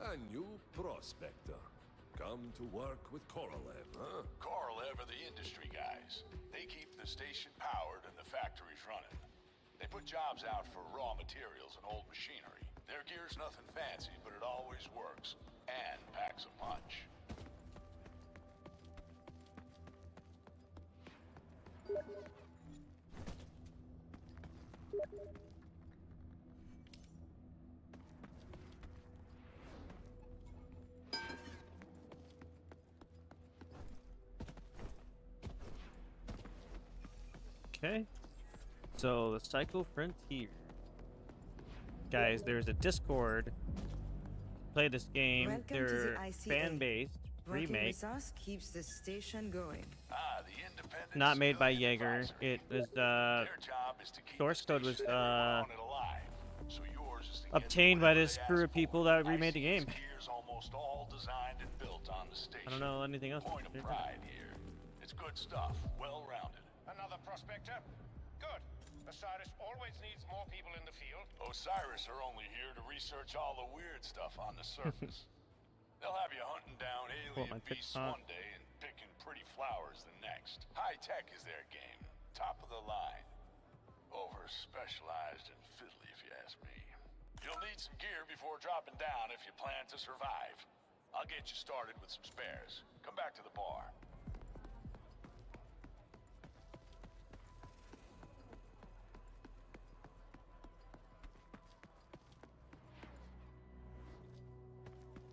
A new prospector. Come to work with Korolev, huh? Korolev are the industry guys. They keep the station powered and the factories running. They put jobs out for raw materials and old machinery. Their gear's nothing fancy, but it always works. And packs a punch. Okay. So the Psycho Frontier. Guys, there's a Discord. Play this game. Welcome to They're the ICA. fan-based Working remake. with us keeps the station going. The independent Not made by civilian Jaeger. advisory. It was Their job is to keep source the code was station that they run it alive. So yours is to get obtained by whatever this they crew ask of people for. that remade the ICA's game. gear's almost all designed and built on the station. I don't know anything else. Point of pride here. It's good stuff, well-rounded. Another prospector? Good. Osiris always needs more people in the field. Osiris are only here to research all the weird stuff on the surface. They'll have you hunting down Pull up alien my beasts TikTok. one day and picking pretty flowers the next. High tech is their game. Top of the line. Over specialized and fiddly, if you ask me. You'll need some gear before dropping down if you plan to survive. I'll get you started with some spares. Come back to the bar.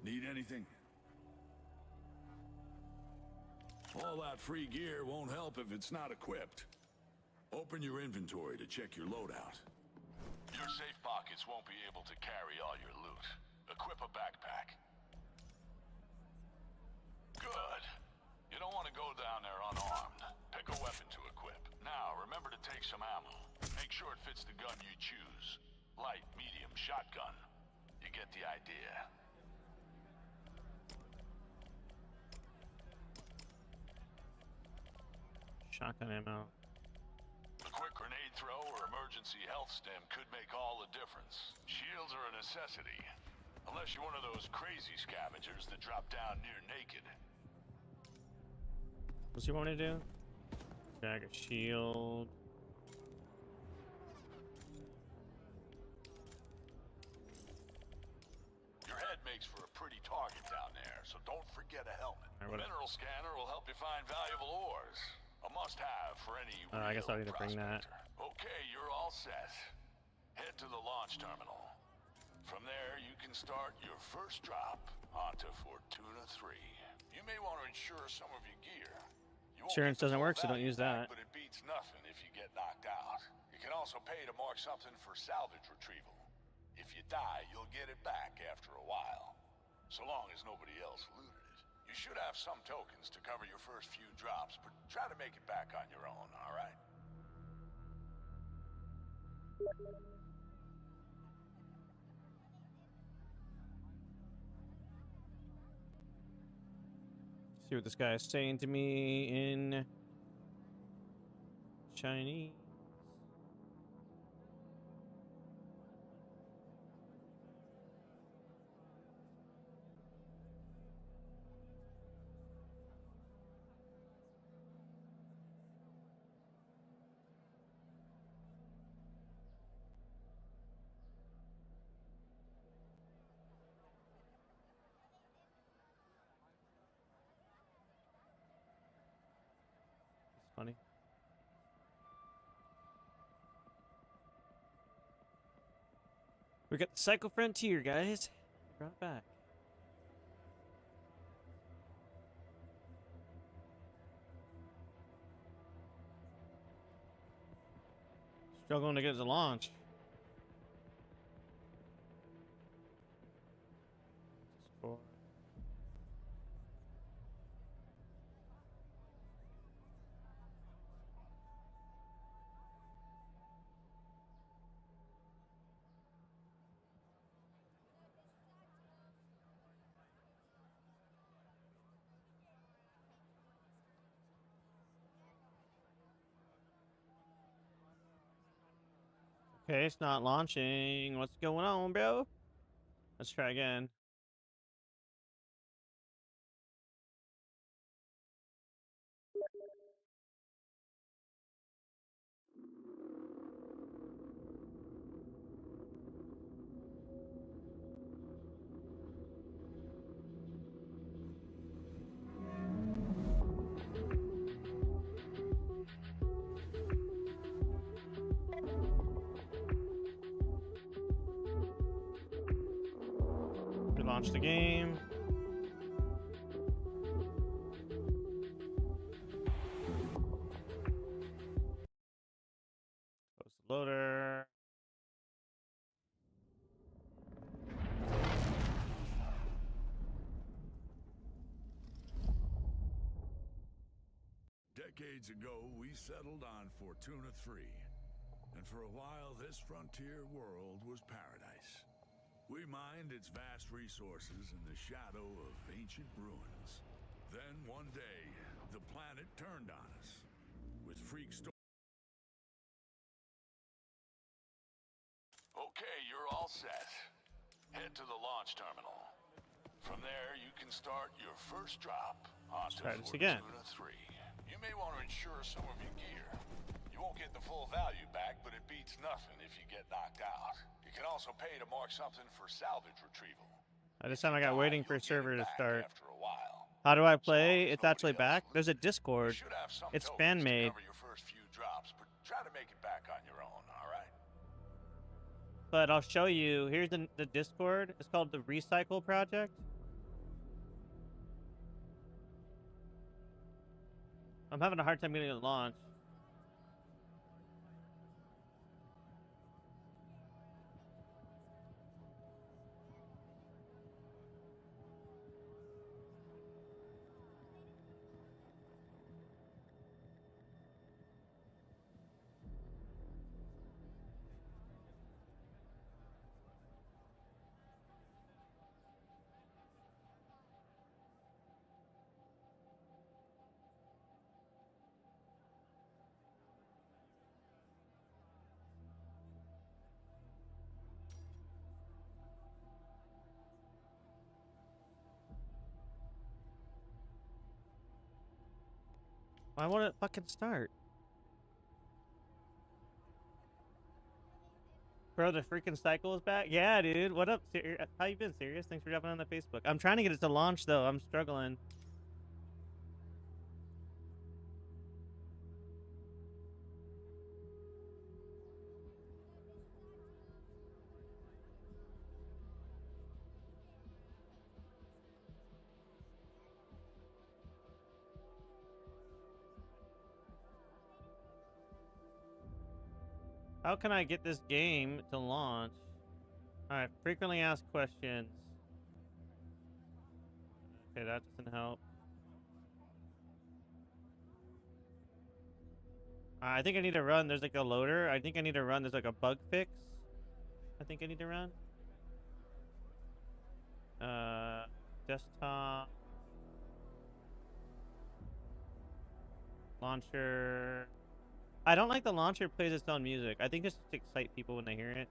Need anything? All that free gear won't help if it's not equipped. Open your inventory to check your loadout. Your safe pockets won't be able to carry all your loot. Equip a backpack. Good. You don't want to go down there unarmed. Pick a weapon to equip. Now, remember to take some ammo. Make sure it fits the gun you choose. Light, medium, shotgun. You get the idea. Shotgun ammo. A quick grenade throw or emergency health stim could make all the difference. Shields are a necessity. Unless you're one of those crazy scavengers that drop down near naked. What's you want me to do? Bag a shield. Your head makes for a pretty target down there, so don't forget a helmet. Alright, A what- mineral scanner will help you find valuable ores. A must-have for any I guess I'll real need to bring that. prospector. Okay, you're all set. Head to the launch terminal. From there, you can start your first drop onto Fortuna 3. You may want to insure some of your gear. You won't Insurance get the doesn't full work, so don't value use back, that. But it beats nothing if you get knocked out. You can also pay to mark something for salvage retrieval. If you die, you'll get it back after a while. So long as nobody else looted it. You should have some tokens to cover your first few drops, but try to make it back on your own, alright? See what this guy is saying to me in Chinese. It's funny. We got the Psycho Frontier, guys. Brought it back. Struggling to get it to launch. Four. Okay, it's not launching. What's going on, bro? Let's try again. Launch the game. Close the loader. Decades ago, we settled on Fortuna 3. And for a while, this frontier world was paradise. We mined its vast resources in the shadow of ancient ruins. Then, one day, the planet turned on us. With freak stories. Okay, you're all set. Head to the launch terminal. From there, you can start your first drop onto Try this again. Fortuna 3. You may want to insure some of your gear. You won't get the full value back, but it beats nothing if you get knocked out. You can also pay to mark something for salvage retrieval. This time I got waiting for a server to start. After a while. How do I So long play? as It's actually nobody else back. There's a loses. You Discord. should have some It's tokens fan to made. cover your first few drops, but try to make it back on your own, all right? But I'll show you. Here's the Discord. It's called the Recycle Project. I'm having a hard time getting it launched. Why won't it fucking start? Bro, the freaking cycle is back? Yeah, dude. What up? How you been, Serious? Thanks for jumping on the Facebook. I'm trying to get it to launch, though. I'm struggling. How can I get this game to launch? Alright, frequently asked questions. Okay, that doesn't help. I think I need to run. There's like a loader. I think I need to run. There's like a bug fix. I think I need to run. Desktop. Launcher. I don't like the launcher plays its own music. I think it's to excite people when they hear it.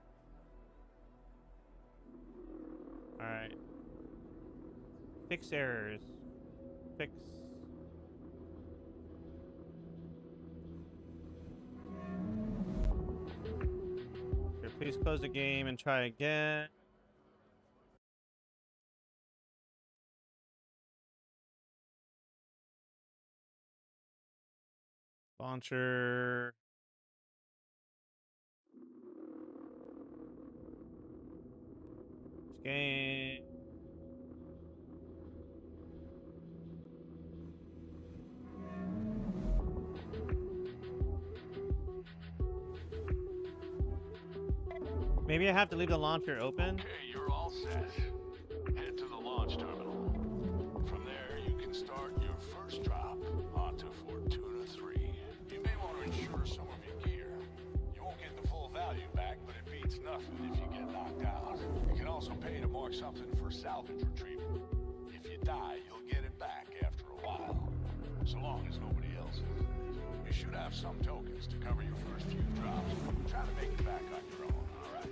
Alright. Fix errors. Fix. Here, please close the game and try again. Launcher. Game. Maybe I have to leave the launcher open. Okay, you're all set. Head to the launch terminal. From there, you can start your first drop onto Fortuna 3. You may want to insure some of your gear. You won't get the full value back, but it beats nothing if you get knocked out. You can also pay to mark something for salvage retrieval. If you die, you'll get it back after a while. So long as nobody else is. You should have some tokens to cover your first few drops. Try to make it back on your own, all right?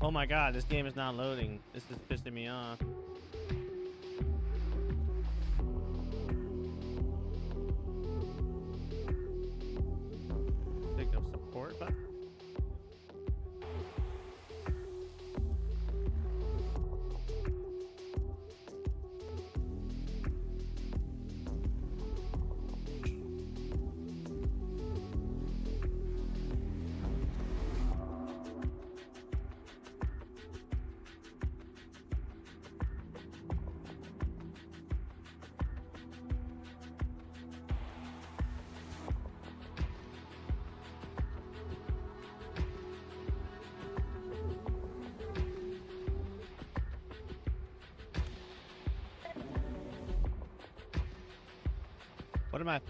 Oh my god, this game is not loading. This is pissing me off. Click of support button.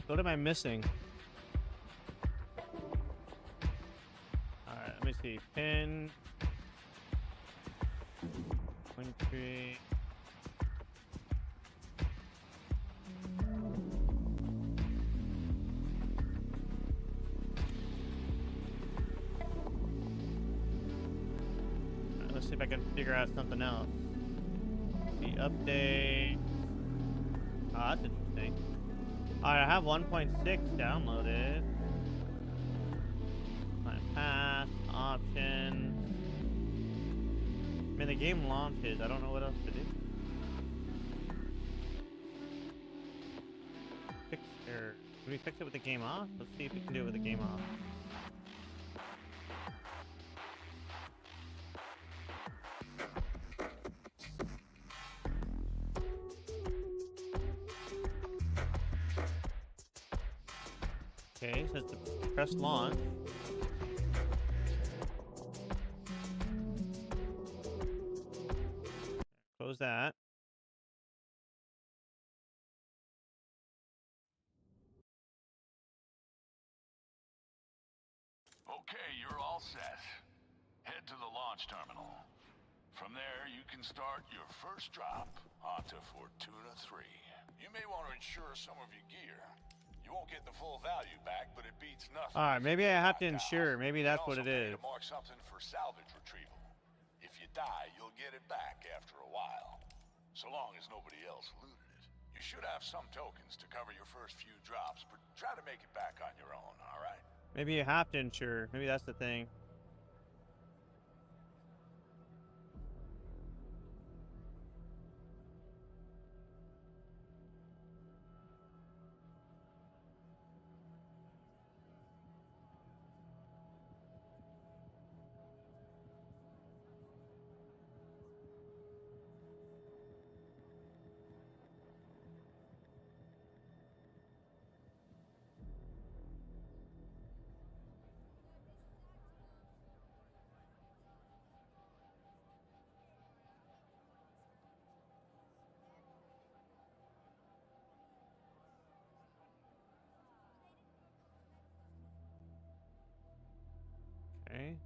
What am I missing? Alright, let me see. Pin. Country. Alright, let's see if I can figure out something else. The update. Oh, that's interesting. Alright, I have 1.6 downloaded. My path, options. I mean, the game launches. I don't know what else to do. Fix error. Can we fix it with the game off? Let's see if we can do it with the game off. Okay, so it's to press launch. Close that. Okay, you're all set. Head to the launch terminal. From there, you can start your first drop onto Fortuna 3. You may want to insure some of your gear. You won't get the full value back, but it beats nothing. All right, maybe I have to insure. Maybe that's what it is. To mark something for salvage retrieval. If you die, you'll get it back after a while, so long as nobody else looted it. You should have some tokens to cover your first few drops, but try to make it back on your own, all right? Maybe you have to insure. Maybe that's the thing. Okay.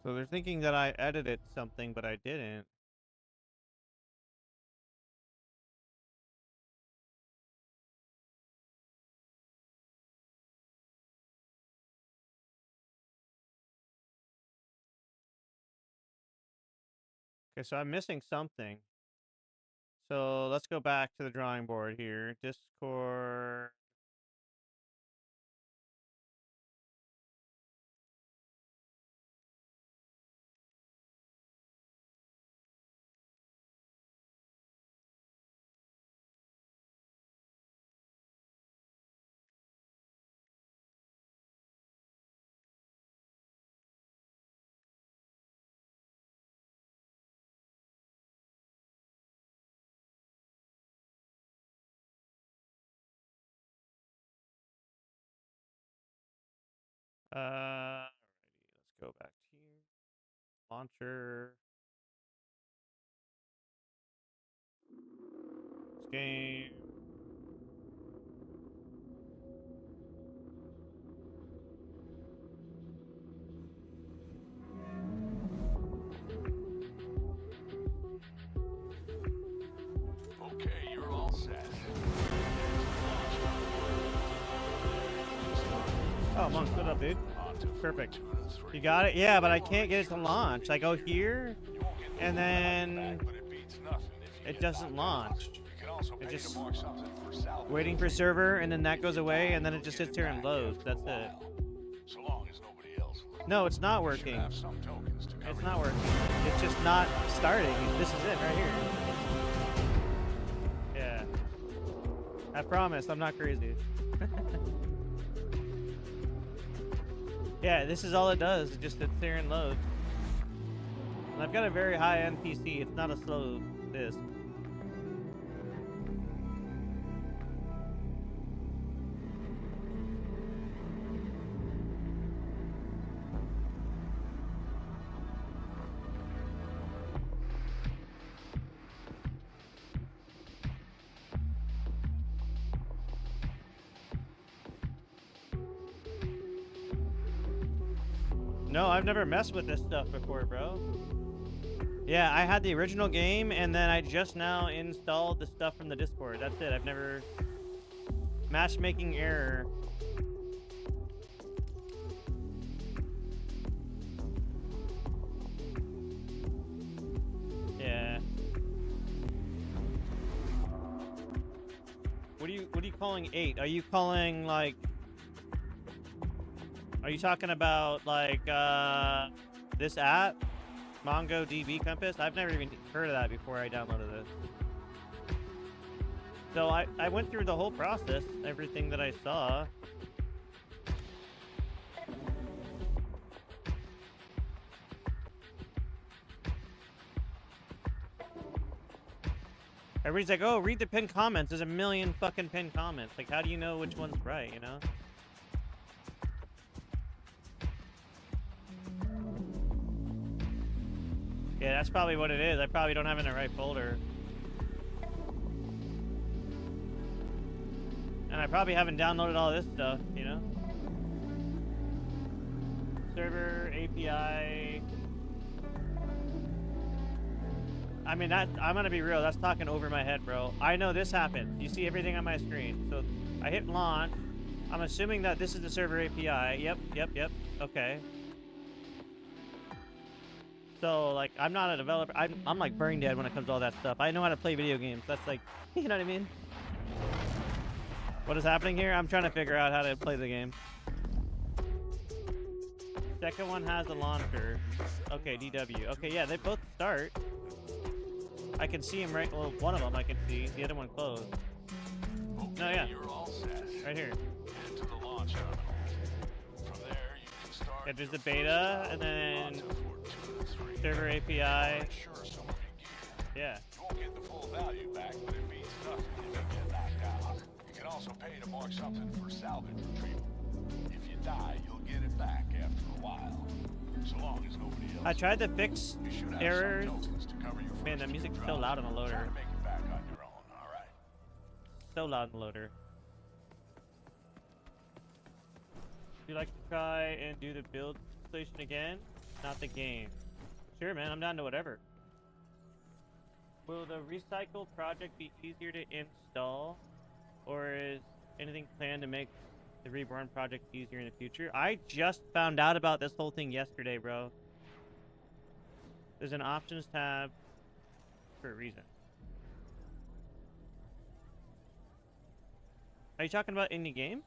So they're thinking that I edited something, but I didn't. Okay, so I'm missing something. So let's go back to the drawing board here. Discord. Alrighty, let's go back here. Launcher. This game. Okay, you're all set. Oh, Monk, what up, dude? On Perfect. Tuna 3. You got it? Yeah, but I can't get it to launch. I go here, You won't get the and full value then back, but it beats nothing if you it get doesn't knocked out. launch. You can also pay just to mark something for salvage. Waiting for server, and then that goes away, and then it just sits here and loads. That's it. So long as nobody else looks. No, it's not You should working. have some tokens to cover It's your not working. It's just not starting. This is it right here. Yeah. I promise, I'm not crazy. Yeah, this is all it does. It just sits there and loads. And I've got a very high-end PC. It's not a slow disk. No, I've never messed with this stuff before, bro. Yeah, I had the original game, and then I just now installed the stuff from the Discord. That's it. I've never... Matchmaking error. Yeah. What are you calling 8? Are you calling, like... Are you talking about, like, this app? MongoDB Compass? I've never even heard of that before I downloaded this. So I went through the whole process, everything that I saw. Everybody's like, oh, read the pinned comments. There's a million fucking pinned comments. Like, how do you know which one's right, you know? Yeah, that's probably what it is. I probably don't have it in the right folder. And I probably haven't downloaded all this stuff, you know? Server, API... I mean, that I'm gonna be real, that's talking over my head, bro. I know this happened. You see everything on my screen. So, I hit launch. I'm assuming that this is the server API. Yep. Okay. So, like, I'm not a developer. I'm like brain dead when it comes to all that stuff. I know how to play video games. That's like, you know what I mean? What is happening here? I'm trying to figure out how to play the game. Second one has a launcher. Okay, DW. Okay, yeah, they both start. I can see them right. Well, one of them I can see. The other one closed. Okay, No, yeah. You're all set. Right here. Head to the launch terminal. From there, you can start. Yeah, there's the your beta, first and run then onto Fortuna 3. server API. Make sure some of your gear. Yeah. You won't get the full value back, but it means nothing if you get knocked out. You can also pay to mark something for salvage retrieval. If you die, you'll get it back after a while. So long as nobody else. I tried to fix You should have errors. some tokens to cover your Man, first the music's gear so drop. loud on the loader. Try to make it back on your own, all right? So loud in the loader. Would you like to try and do the build station again? Not the game. Sure, man. I'm down to whatever. Will the recycle project be easier to install, or is anything planned to make the Reborn project easier in the future? I just found out about this whole thing yesterday, bro. There's an options tab for a reason. Are you talking about indie games?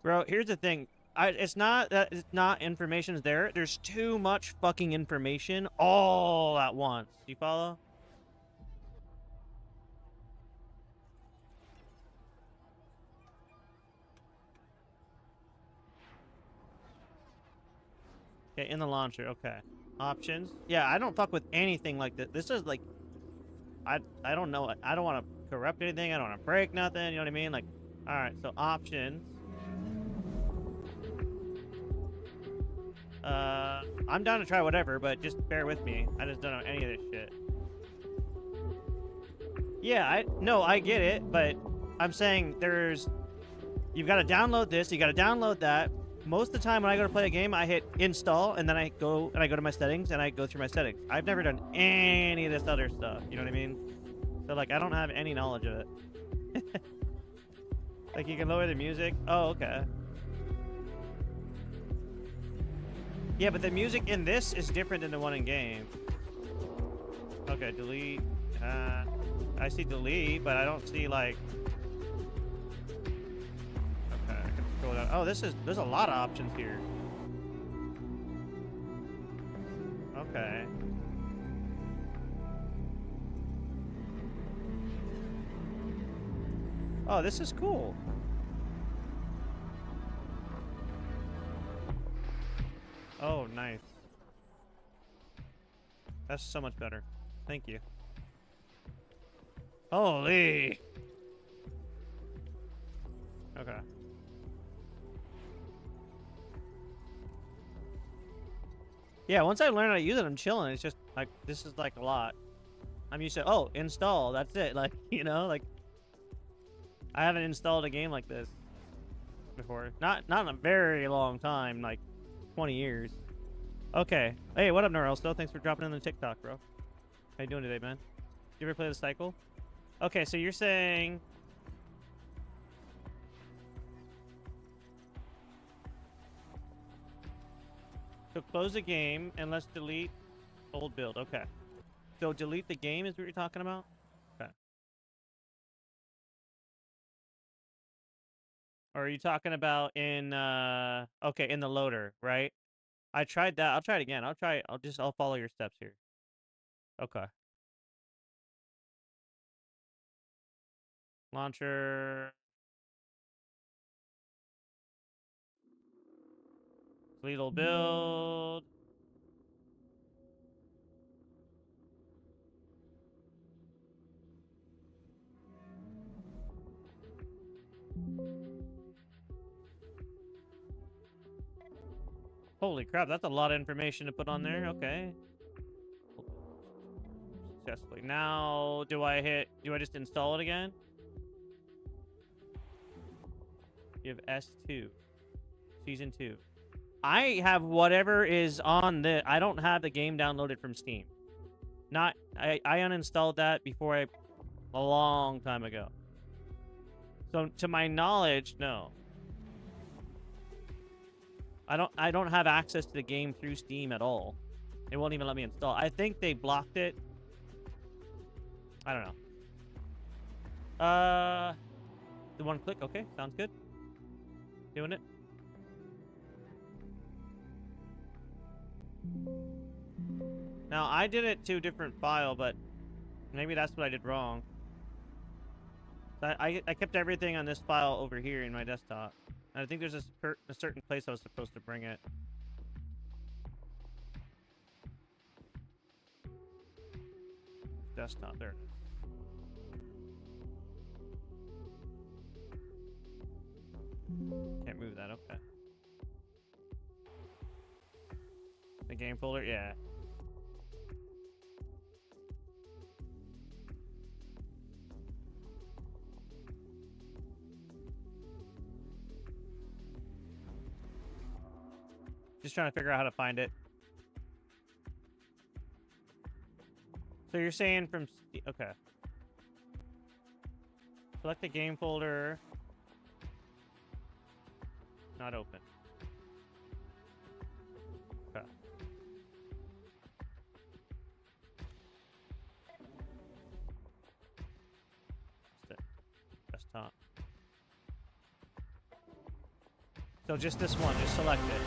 Bro, here's the thing. It's not that it's not information's there. There's too much fucking information all at once. You follow? Okay, in the launcher. Okay. Options. Yeah, I don't fuck with anything like this. This is like, I don't know. I don't want to corrupt anything. I don't want to break nothing. You know what I mean? Like, all right. So options. I'm down to try whatever, but just bear with me. I just don't know any of this shit. Yeah, I get it, but I'm saying you've got to download this, you got to download that. Most of the time when I go to play a game, I hit install, and then I go to my settings, and I go through my settings. I've never done any of this other stuff, you know what I mean? So like I don't have any knowledge of it. Like you can lower the music. Oh, okay. Yeah, but the music in this is different than the one in game. Okay, delete. I see delete, but I don't see like. Okay, I can scroll down. Oh, there's a lot of options here. Okay. Oh, this is cool. Oh, nice. That's so much better. Thank you. Holy. Okay. Yeah, once I learn how to use it, I'm chilling. It's just like this is like a lot. I'm used to install. That's it. Like you know, like I haven't installed a game like this before. Not in a very long time. Like 20 years. Okay. Hey, what up, Norelsto? Thanks for dropping in the TikTok, bro. How you doing today, man? You ever play the cycle? Okay, so you're saying... So close the game and let's delete old build. Okay. So delete the game is what you're talking about? Okay. Or are you talking about in, okay, in the loader, right? I tried that. I'll try it again. I'll follow your steps here. Okay. Launcher. Lethal build. Holy crap, that's a lot of information to put on there. Okay. Successfully. Now, do I just install it again? You have S2. Season 2. I have whatever is on the... I don't have the game downloaded from Steam. I uninstalled that before a long time ago. So, to my knowledge, no. I don't have access to the game through Steam at all. It won't even let me install. I think they blocked it. I don't know. The one click, okay, sounds good. Doing it. Now I did it to a different file, but maybe that's what I did wrong. So I kept everything on this file over here in my desktop. And I think there's a certain place I was supposed to bring it. Desktop, there it is. Can't move that, okay. The game folder, yeah. Just trying to figure out how to find it. So you're saying from... Okay. Select the game folder. Not open. Okay. Desktop. So just this one. Just select it.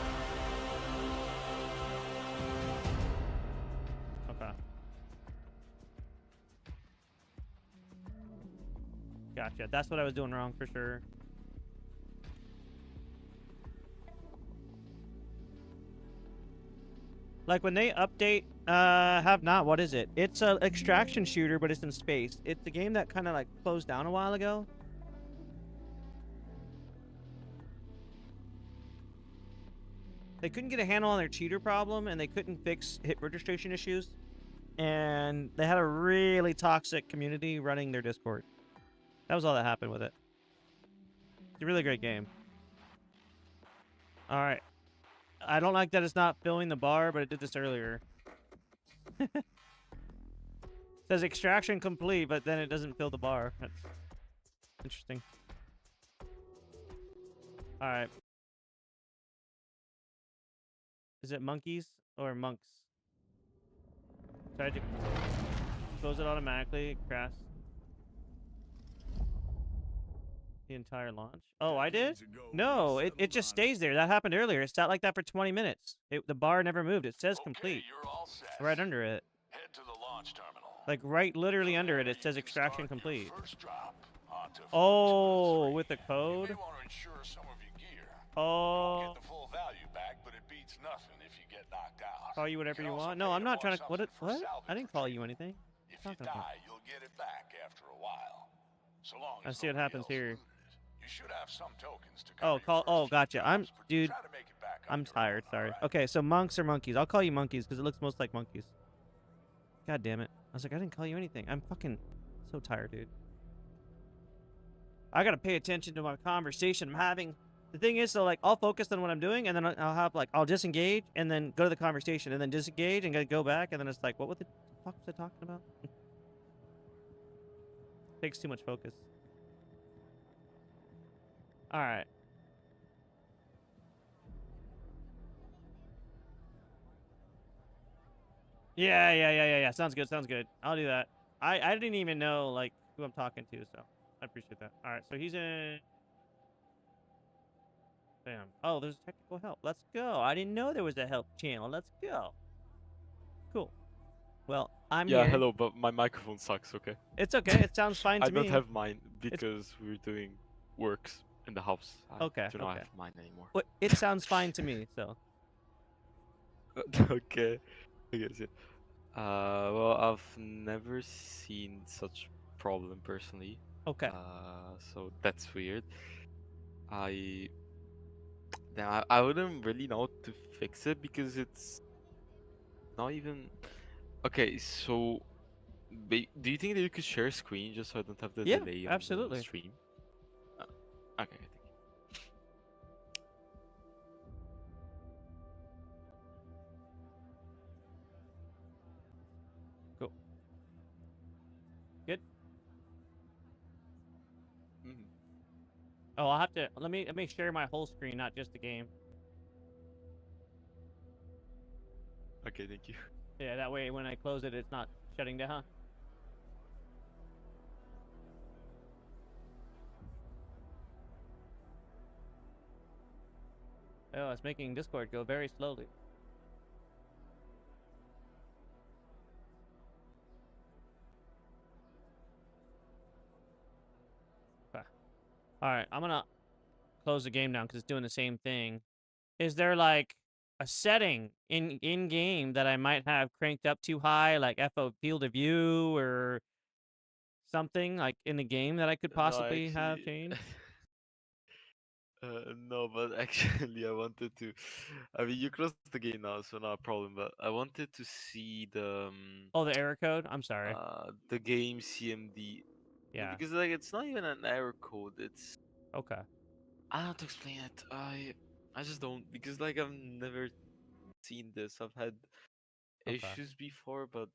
Gotcha. That's what I was doing wrong for sure. Like when they update Have Not, what is it? It's an extraction shooter, but it's in space. It's a game that kind of like closed down a while ago. They couldn't get a handle on their cheater problem, and they couldn't fix hit registration issues. And they had a really toxic community running their Discord. That was all that happened with it. It's a really great game. Alright. I don't like that it's not filling the bar, but it did this earlier. says extraction complete, but then it doesn't fill the bar. That's interesting. All right. Is it monkeys or monks? Tried to close it automatically. Crash the entire launch. Oh, I did? No, it just stays there. That happened earlier. It sat like that for 20 minutes. The bar never moved. It says complete. Okay, you're all set. Right under it. Head to the launch terminal. Like right literally under it, There it says you can extraction start your complete. first drop onto Oh, 423. with the You code? may want to insure some of your gear. Oh, Get the full value back, but it beats nothing if you get knocked out. call you whatever can you also want. No, pay I'm not trying to. mark something for What? salvage I didn't call you anything. If you Talking about. die, you'll get it back after a while. So long I as see what nobody happens else here. looted it. You should have some tokens to Oh, cover your oh, first few gotcha. drops, but Dude, try to make it back I'm on your tired. own, Sorry. alright? Okay, so monks or monkeys? I'll call you monkeys because it looks most like monkeys. God damn it! I was like, I didn't call you anything. I'm fucking so tired, dude. I gotta pay attention to my conversation I'm having. The thing is, so like, I'll focus on what I'm doing, and then I'll have like, I'll disengage, and then go to the conversation, and then disengage, and go back, and then it's like, what the fuck was I talking about? Takes too much focus. All right. Yeah. Sounds good. Sounds good. I'll do that. I didn't even know like who I'm talking to, so I appreciate that. All right, so he's in. Damn. Oh, there's technical help. Let's go. I didn't know there was a help channel. Let's go. Cool. Well, I'm Yeah, here. hello, but my microphone sucks, okay? It's okay. It sounds fine to I me. don't have mine because we're doing works in the house. I Okay, do not okay. have mine anymore. Well, it sounds fine to me. So. Okay. I guess it. Well, I've never seen such problem personally. Okay. So that's weird. I I wouldn't really know how to fix it because it's not even okay. So, do you think that you could share screen just so I don't have the Yeah, delay on absolutely. the stream? Okay, thank you. Cool. Good. Mhm. Oh, I'll have to let me share my whole screen, not just the game. Okay, thank you. Yeah, that way when I close it, it's not shutting down. Oh, it's making Discord go very slowly. Okay. All right, I'm gonna close the game down because it's doing the same thing. Is there like a setting in game that I might have cranked up too high, like FO field of view or something like in the game that I could possibly have changed? No, but actually, I wanted to. I mean, you closed the game now, so not a problem. But I wanted to see the Oh, the error code. I'm sorry. the game CMD. Yeah. Because like it's not even an error code. It's Okay. I don't know how to explain it. I just don't because like I've never seen this. I've had Okay. issues before, but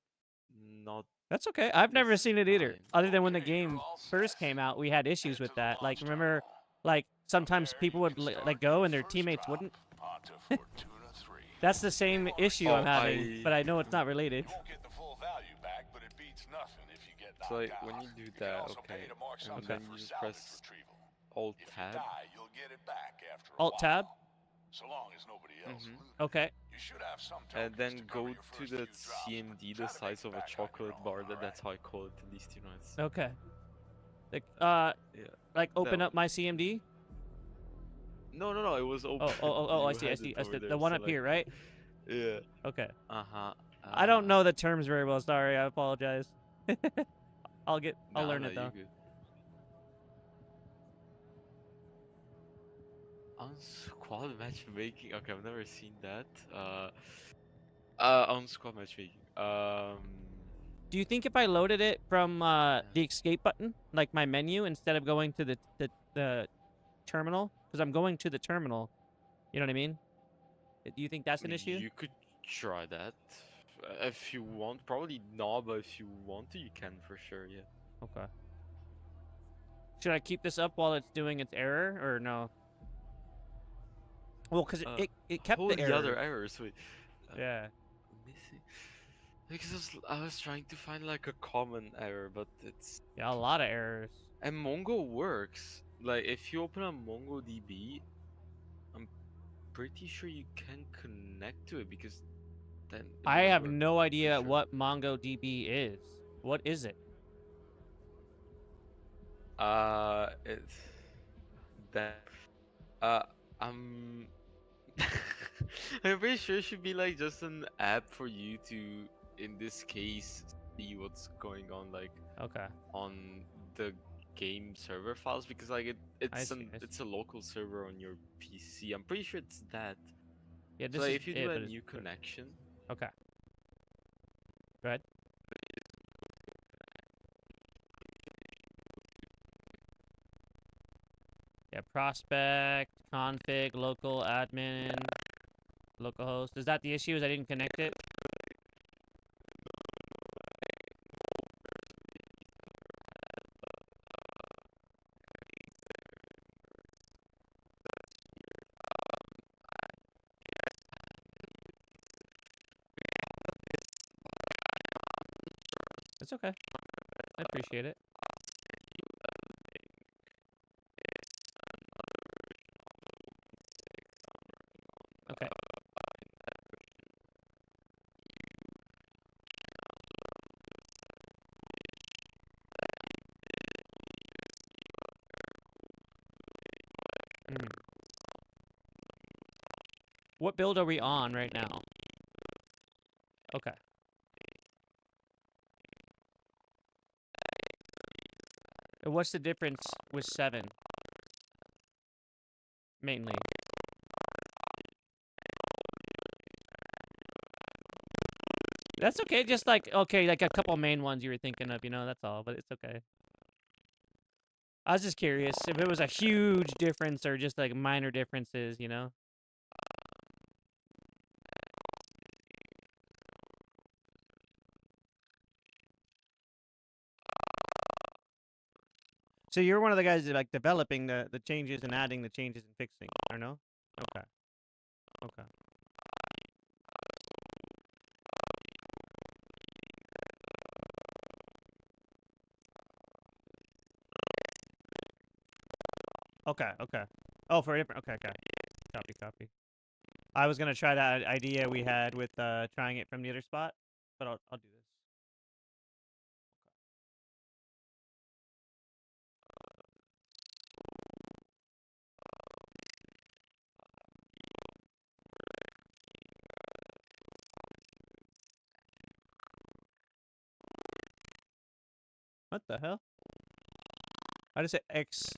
not. That's okay. I've never this seen it either. time. Other than when the Okay, you're game all first set. came out, we had issues Head with to the that. Like, launch remember, terminal. like sometimes There people you would can start let go your and their first teammates drop wouldn't. onto Fortuna 3. That's the same issue I'm Oh, having, but I know it's not related. You won't get the full value back, but it beats nothing if you get knocked So like out. when you do You can that, also pay okay, to mark and something then for you just salvage press retrieval. Alt If you Tab. die, you'll get it back after a Alt while. tab? So long as nobody else Mhm. looted. Okay. You should have some And tokens then to go cover your to first the few drops, but CMD, try the to make size it of a back on your chocolate own, bar. alright? That's how I call it at least, It's Okay. Like, yeah. like open That up my CMD. No. It was open. Oh, I You see. I had see. it I see. over The there, one so, up like, here, right? Yeah. Okay. Uh-huh. I don't know the terms very well. Sorry. I apologize. I'll learn it though. You're good. On squad matchmaking. Okay, I've never seen that. On squad matchmaking. Do you think if I loaded it from the escape button, like my menu, instead of going to the terminal, because I'm going to the terminal, you know what I mean? Do you think that's an issue? You could try that. if you want, probably not, but if you want to, you can for sure. Yeah. Okay. Should I keep this up while it's doing its error, or no? Well, because it kept Oh, the the error. other errors. Wait. Yeah. Missing. Because I was trying to find like a common error, but it's Yeah, a lot of errors. and Mongo works. Like if you open a MongoDB, I'm pretty sure you can connect to it because then it I would have work, no pretty idea sure. what MongoDB is. What is it? It's that I'm I'm pretty sure it should be like just an app for you to, in this case, see what's going on like Okay. on the game server files because like I it's see. it's a local server on your PC. I'm pretty sure it's that. Yeah, So this like, is if you it, do a but it's new good. connection, Okay. Go ahead. Yeah, prospect, config, local admin, localhost. Is that the issue? Is I didn't connect it? It's okay. I appreciate it. Okay. Mhm. What build are we on right now? Okay. And what's the difference with 7? Mainly. That's okay, just like, okay, like a couple main ones you were thinking of, that's all, but it's okay. I was just curious if it was a huge difference or just like minor differences. So you're one of the guys that like developing the changes and adding the changes and fixing, or no? Okay. Okay. Okay, okay. Oh, for a different, okay, okay. Copy. I was gonna try that idea we had with trying it from the other spot, but I'll do this. What the hell? I just said X.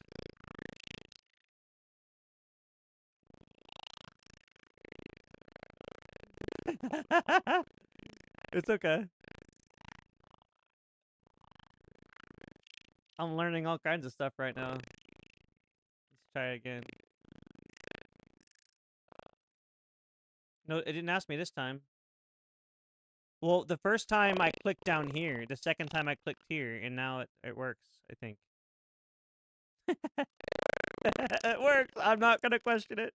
It's okay. I'm learning all kinds of stuff right now. Let's try it again. No, it didn't ask me this time. Well, the first time I clicked down here, the second time I clicked here, and now it works, I think. It works! I'm not gonna question it.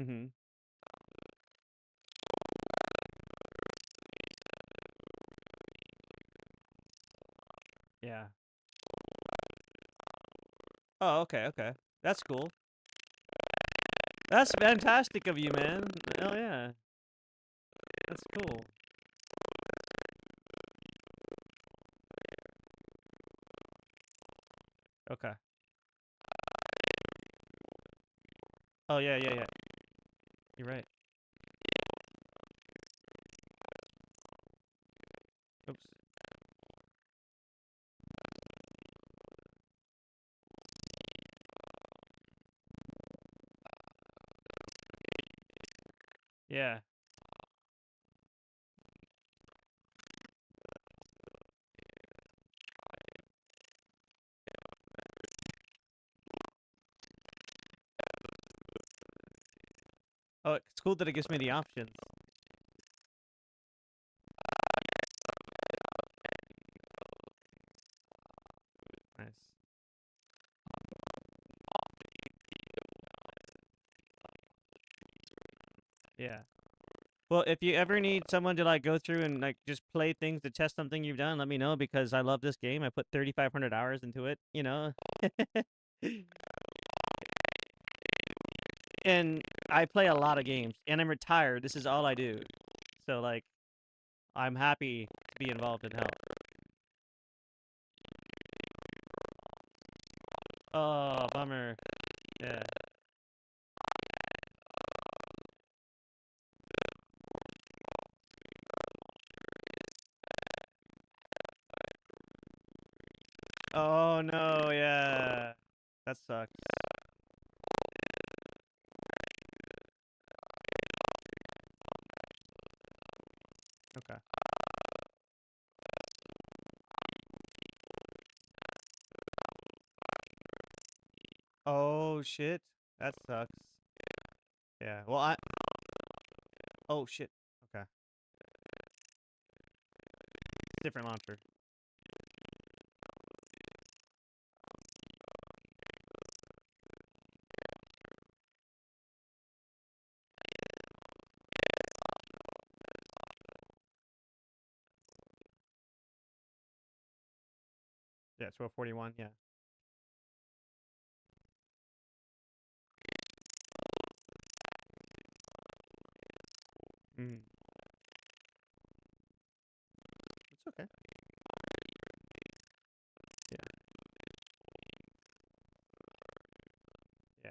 Mm-hmm. Yeah. Oh, okay, okay. That's cool. That's fantastic of you, man. Hell yeah. That's cool. Okay. Oh, yeah. You're right. Oops. Yeah. Oh, it's cool that it gives me the options. Nice. Yeah. Well, if you ever need someone to like go through and like just play things to test something you've done, let me know because I love this game. I put 3,500 hours into it, you know. And I play a lot of games and I'm retired. This is all I do. So like I'm happy to be involved and help. Oh, bummer. Yeah. Oh no, yeah. That sucks. Okay. Oh shit. That sucks. Yeah. Well, oh shit. Okay. Different launcher. Yeah, 1241, yeah. Mm. It's okay. Yeah. Yeah.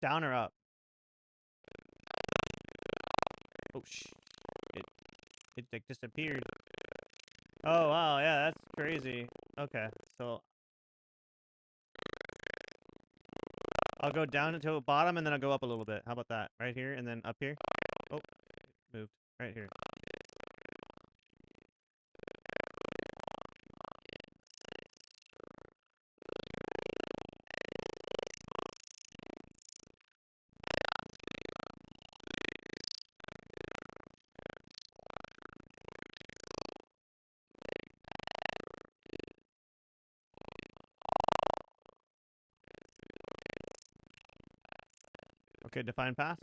Down or up? Oh it like disappeared. Oh wow, yeah, that's crazy. Okay, so I'll go down until bottom and then I'll go up a little bit. How about that? Right here and then up here. Oh, moved. Right here. Okay, define path.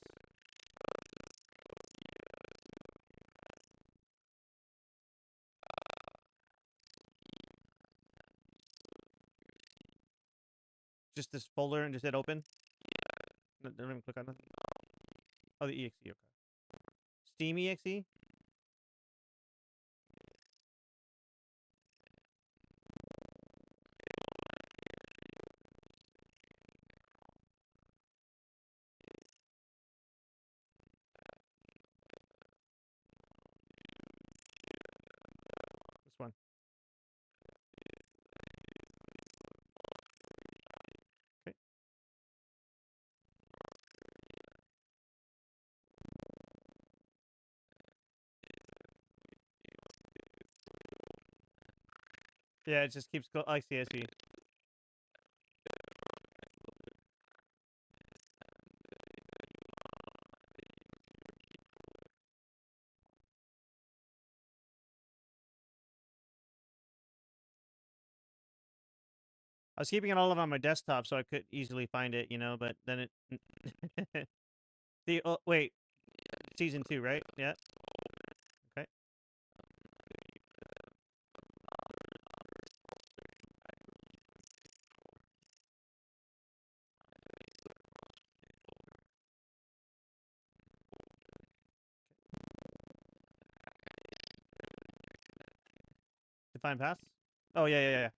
Just this folder and just hit open. Don't even click on it. Oh, the exe. Okay. Steam exe. This one. Okay. Yeah, it just keeps go. I see. I see. I was keeping it all on my desktop so I could easily find it, you know, but then it... oh, wait. Season 2, right? Yeah. Okay. Define path? Oh, yeah. Yeah.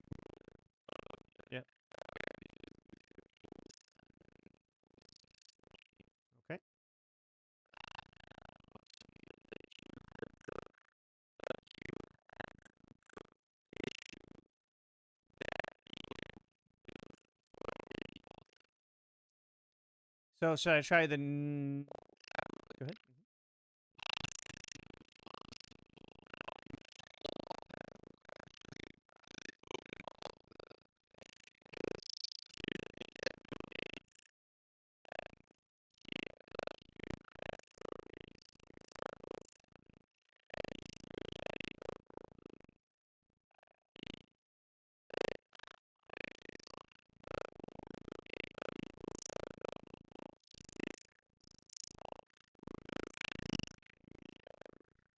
Okay. So, should I try the... Go ahead.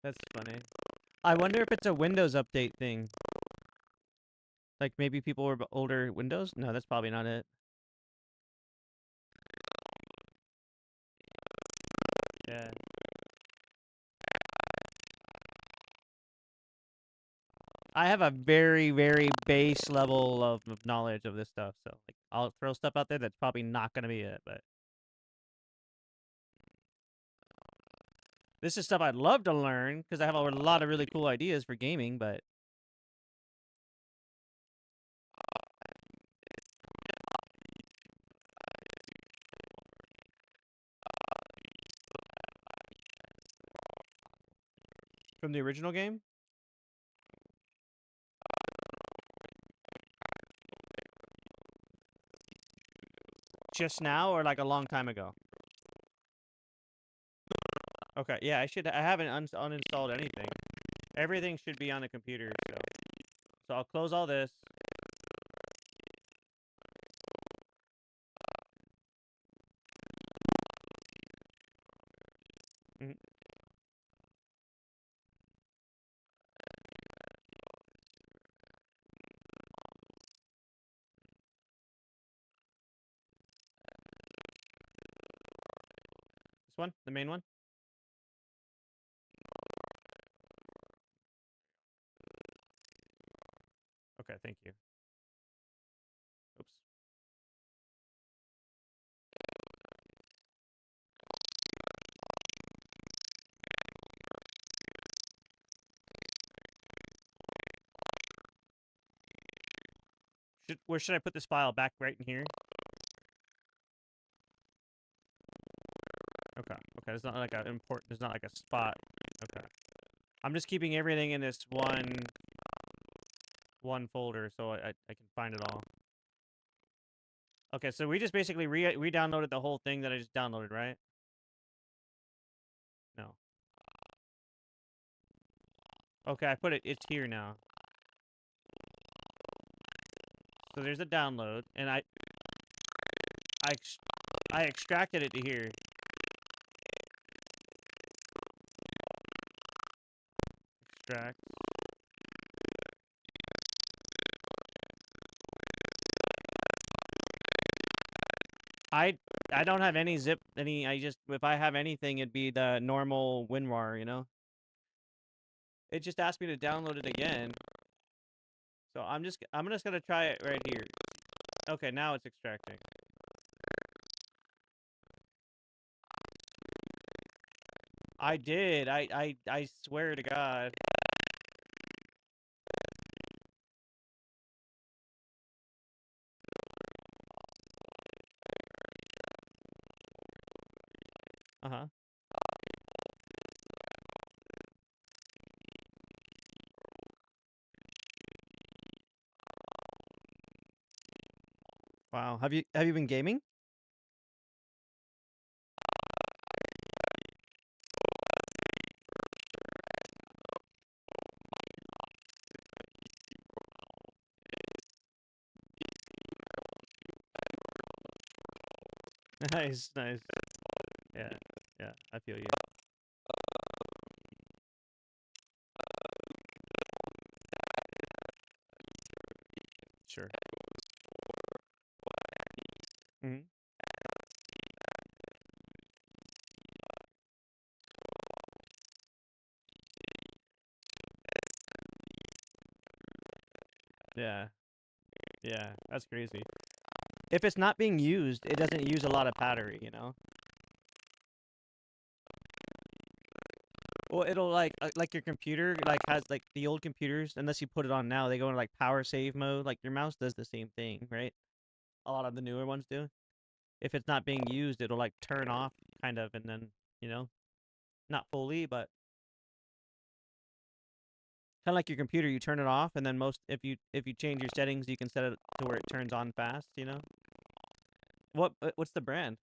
That's funny. I wonder if it's a Windows update thing. Like maybe people were older Windows? No, that's probably not it. Yeah. I have a very, very base level of knowledge of this stuff, so like I'll throw stuff out there that's probably not gonna be it, but this is stuff I'd love to learn because I have a lot of really cool ideas for gaming, but from the original game? Just now or like a long time ago? Okay, yeah, I haven't uninstalled anything. Everything should be on the computer, so I'll close all this. Mhm. This one? The main one? Okay, thank you. Oops. Where should I put this file? Back right in here? Okay, okay, it's not like a important, it's not like a spot. Okay. I'm just keeping everything in this one folder so I can find it all. Okay, so we just basically re-downloaded the whole thing that I just downloaded, right? No. Okay, I put it, it's here now. So there's a download, and I extracted it to here. Extract. I don't have any zip, if I have anything, it'd be the normal WinRAR, you know? It just asked me to download it again. So I'm just gonna try it right here. Okay, now it's extracting. I did. I swear to God. Uh-huh. Wow. Have you been gaming? Nice, nice. Yeah, yeah, I feel you. Sure. Hmm. Yeah. Yeah, that's crazy. If it's not being used, it doesn't use a lot of battery, you know? Well, it'll like your computer has like the old computers, unless you put it on now, they go into like power save mode. Like your mouse does the same thing, right? A lot of the newer ones do. If it's not being used, it'll like turn off kind of, and then, you know, not fully, but kind of like your computer, you turn it off, and then if you change your settings, you can set it to where it turns on fast, you know? What's the brand?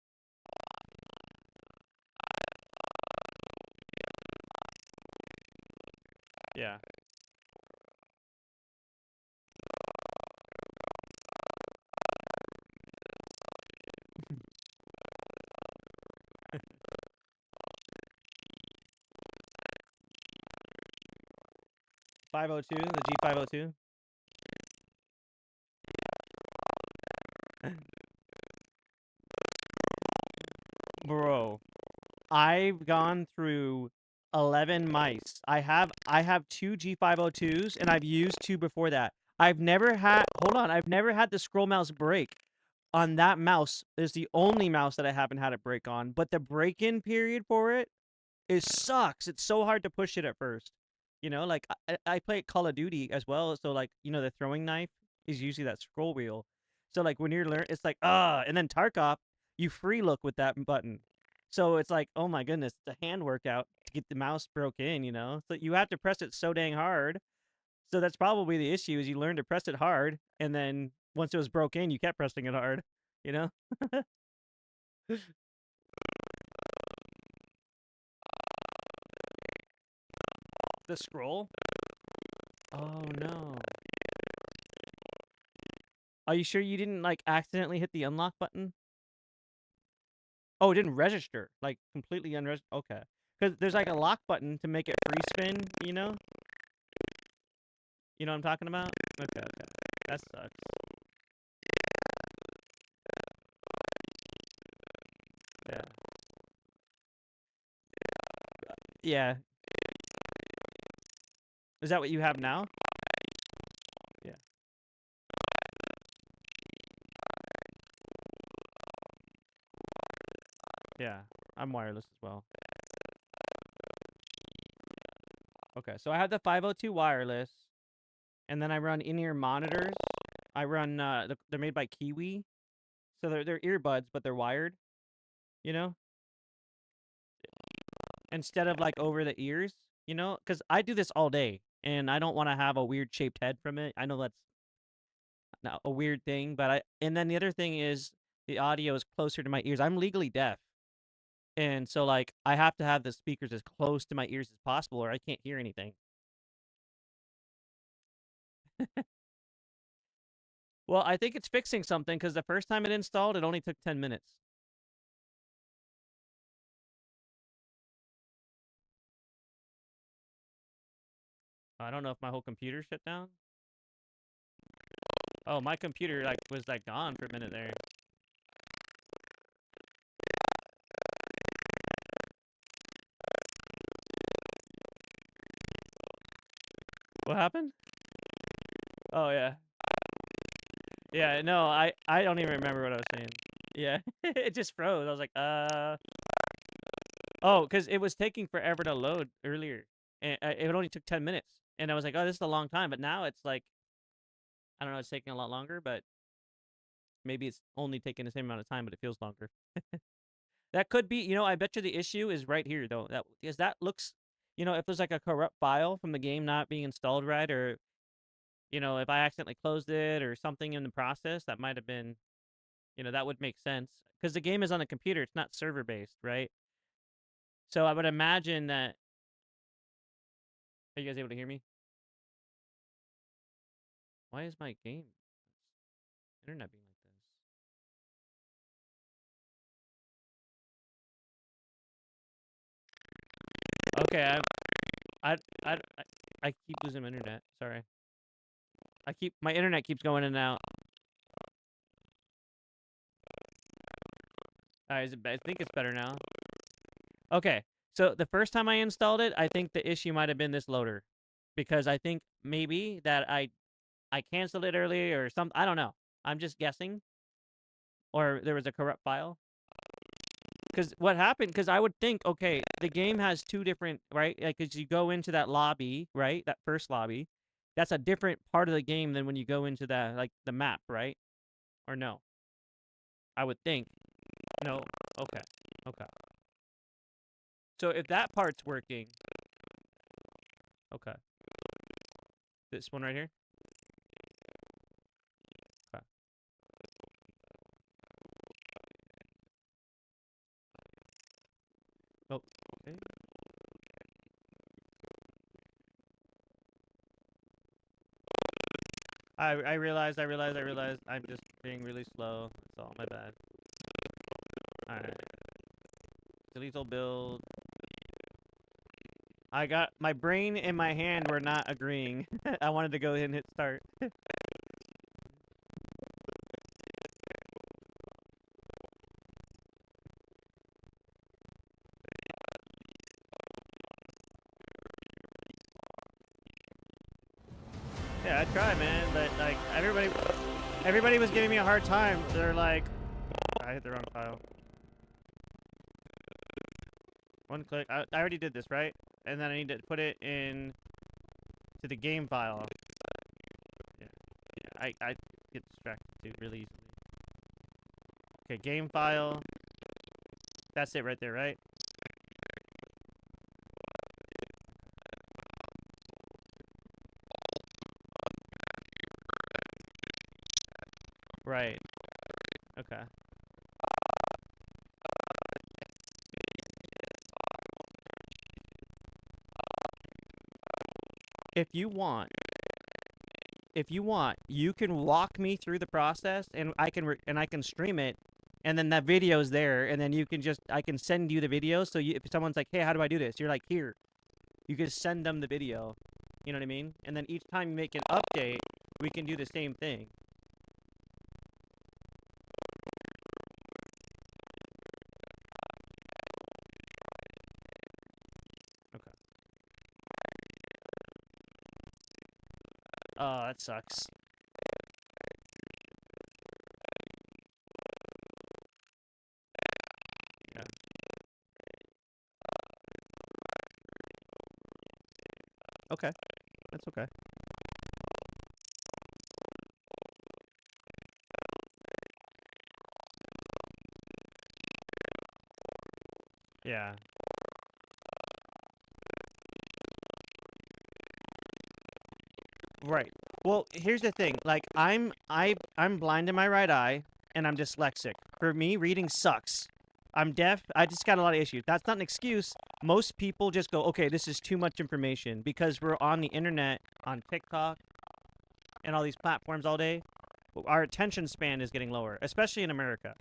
Yeah. 502, the G502. Bro, I've gone through 11 mice. I have two G502s and I've used two before that. I've never had the scroll mouse break on that mouse. Is the only mouse that I haven't had it break on, but the break-in period for it sucks. It's so hard to push it at first. You know, like I play Call of Duty as well, so like, you know, the throwing knife is usually that scroll wheel. So like when you're it's like and then Tarkov, you free look with that button. So it's like, oh my goodness, it's a hand workout to get the mouse broke in, you know? So you have to press it so dang hard. So that's probably the issue, is you learn to press it hard, and then once it was broke in, you kept pressing it hard, you know? The scroll? Oh no. Are you sure you didn't like accidentally hit the unlock button? Oh, it didn't register. Like completely unregistered. Okay. Because there's like a lock button to make it free spin, you know? You know what I'm talking about? Okay, okay. That sucks. Yeah. Yeah. Is that what you have now? Yeah. Yeah, I'm wireless as well. Okay, so I have the 502 wireless, and then I run in-ear monitors. I run, they're made by Kiwi, so they're earbuds, but they're wired, you know? Instead of like over the ears, you know? Because I do this all day, and I don't want to have a weird shaped head from it. I know that's not a weird thing, but and then the other thing is the audio is closer to my ears. I'm legally deaf. And so, like, I have to have the speakers as close to my ears as possible, or I can't hear anything. Well, I think it's fixing something, because the first time it installed, it only took 10 minutes. I don't know if my whole computer shut down. Oh, my computer, like, was, like, gone for a minute there. What happened? Oh, yeah. Yeah, no, I don't even remember what I was saying. Yeah, it just froze. I was like, Oh, because it was taking forever to load earlier. And it only took 10 minutes. And I was like, oh, this is a long time. But now it's like, I don't know, it's taking a lot longer, but maybe it's only taking the same amount of time, but it feels longer. That could be, you know, I bet you the issue is right here, though. Because that looks, you know, if there's like a corrupt file from the game not being installed right, or, you know, if I accidentally closed it or something in the process, that might have been, you know, that would make sense. Because the game is on a computer, it's not server-based, right? So I would imagine that... Are you guys able to hear me? Why is my game internet being like this? Okay, I keep losing my internet. Sorry. My internet keeps going in and out. Alright, I think it's better now. Okay, so the first time I installed it, I think the issue might have been this loader, because I think maybe that I canceled it earlier or something. I don't know. I'm just guessing. Or there was a corrupt file. Because what happened, because I would think, okay, the game has two different, right? Like, as you go into that lobby, right? That first lobby, that's a different part of the game than when you go into that, like, the map, right? Or no? I would think. No? Okay. Okay. So if that part's working... Okay. This one right here? Okay. Oh, okay. I realized I'm just being really slow. That's all, my bad. Alright. Lethal build. I got my brain and my hand were not agreeing. I wanted to go ahead and hit start. Yeah, I try, man, but like everybody was giving me a hard time. They're like, I hit the wrong file. One click. I already did this, right? And then I need to put it in to the game file. Yeah, I get distracted too really easily. Okay, game file. That's it right there, right? Right. Okay. If you want, you can walk me through the process, and I can stream it, and then that video's there, and then I can send you the video. So if someone's like, "Hey, how do I do this?" You're like, "Here." You can send them the video. You know what I mean? And then each time you make an update, we can do the same thing. Okay. Oh, that sucks. Yeah. Okay. That's okay. Yeah. Right. Well, here's the thing. Like, I'm blind in my right eye, and I'm dyslexic. For me, reading sucks. I'm deaf. I just got a lot of issues. That's not an excuse. Most people just go, okay, this is too much information because we're on the internet, on TikTok, and all these platforms all day. Our attention span is getting lower, especially in America.